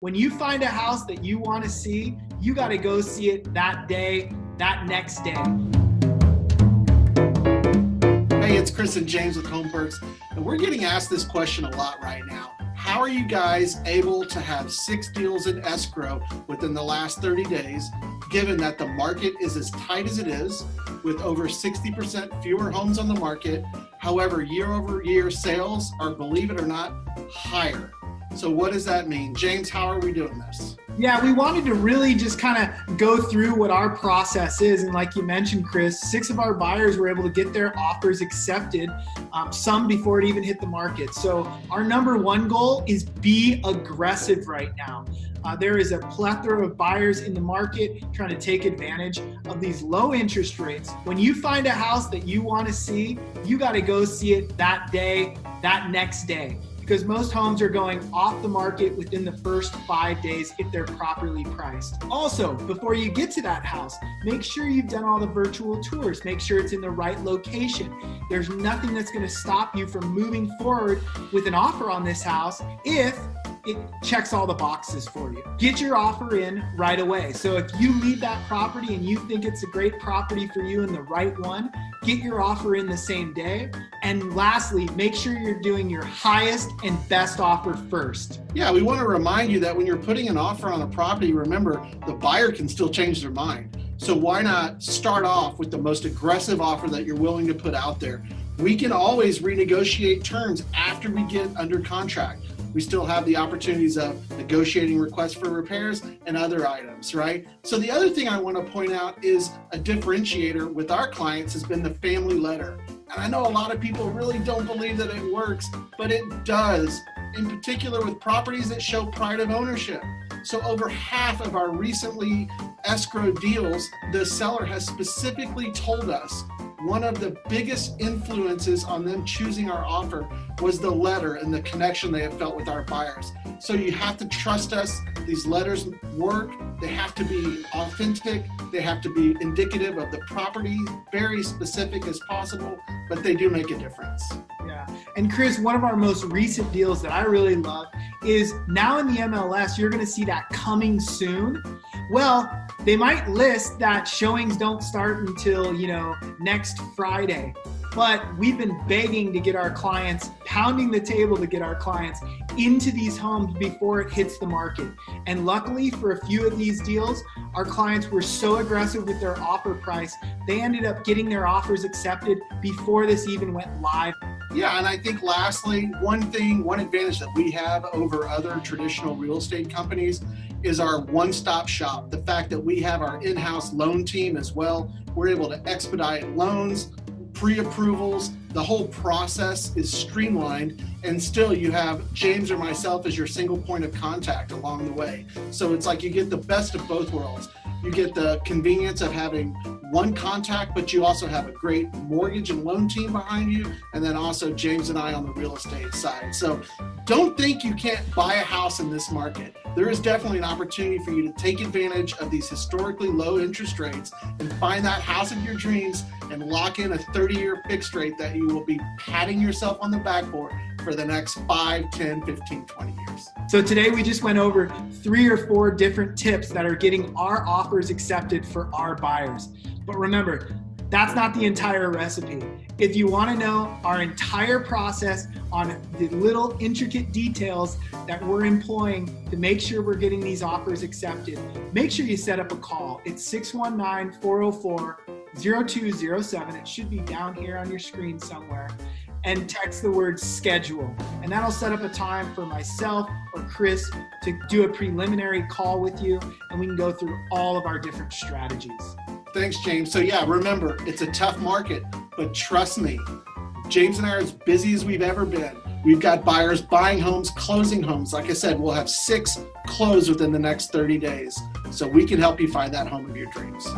When you find a house that you want to see, you got to go see it that day, that next day. Hey, it's Chris and James with HomePerks, and we're getting asked this question a lot right now. How are you guys able to have 6 deals in escrow within the last 30 days, given that the market is as tight as it is, with over 60% fewer homes on the market? However, year-over-year sales are, believe it or not, higher. So what does that mean? James, how are we doing this? Yeah, we wanted to really just kind of go through what our process is. And like you mentioned, Chris, 6 of our buyers were able to get their offers accepted, some before it even hit the market. So our number one goal is be aggressive right now. There is a plethora of buyers in the market trying to take advantage of these low interest rates. When you find a house that you want to see, you got to go see it that day, that next day. Because most homes are going off the market within the first 5 days if they're properly priced. Also, before you get to that house, make sure you've done all the virtual tours. Make sure it's in the right location. There's nothing that's going to stop you from moving forward with an offer on this house if it checks all the boxes for you. Get your offer in right away. So if you leave that property and you think it's a great property for you and the right one, get your offer in the same day. And lastly, make sure you're doing your highest and best offer first. Yeah, we want to remind you that when you're putting an offer on a property, remember, the buyer can still change their mind. So why not start off with the most aggressive offer that you're willing to put out there? We can always renegotiate terms after we get under contract. We still have the opportunities of negotiating requests for repairs and other items, right? So the other thing I want to point out is a differentiator with our clients has been the family letter. And I know a lot of people really don't believe that it works, but it does, in particular with properties that show pride of ownership. So over half of our recently escrow deals, the seller has specifically told us one of the biggest influences on them choosing our offer was the letter and the connection they have felt with our buyers. So you have to trust us. These letters work. They have to be authentic. They have to be indicative of the property, very specific as possible, but they do make a difference. Yeah. And Chris, one of our most recent deals that I really love is now in the MLS, you're going to see that coming soon. Well, they might list that showings don't start until, next Friday. But we've been begging to get our clients, pounding the table to get our clients into these homes before it hits the market. And luckily for a few of these deals, our clients were so aggressive with their offer price, they ended up getting their offers accepted before this even went live. Yeah, and I think lastly, one advantage that we have over other traditional real estate companies is our one-stop shop. The fact that we have our in-house loan team as well. We're able to expedite loans, pre-approvals. The whole process is streamlined, and still you have James or myself as your single point of contact along the way. So it's like you get the best of both worlds. You get the convenience of having one contact, but you also have a great mortgage and loan team behind you, and then also James and I on the real estate side. So don't think you can't buy a house in this market. There is definitely an opportunity for you to take advantage of these historically low interest rates and find that house of your dreams and lock in a 30-year fixed rate that you will be patting yourself on the back for the next 5, 10, 15, 20 years. So today we just went over 3 or 4 different tips that are getting our offers accepted for our buyers. But remember, that's not the entire recipe. If you want to know our entire process on the little intricate details that we're employing to make sure we're getting these offers accepted, make sure you set up a call. It's 619-404-0207. It should be down here on your screen somewhere. And text the word schedule. And that'll set up a time for myself or Chris to do a preliminary call with you, and we can go through all of our different strategies. Thanks, James. So yeah, remember, it's a tough market, but trust me, James and I are as busy as we've ever been. We've got buyers buying homes, closing homes. Like I said, we'll have 6 closed within the next 30 days. So we can help you find that home of your dreams.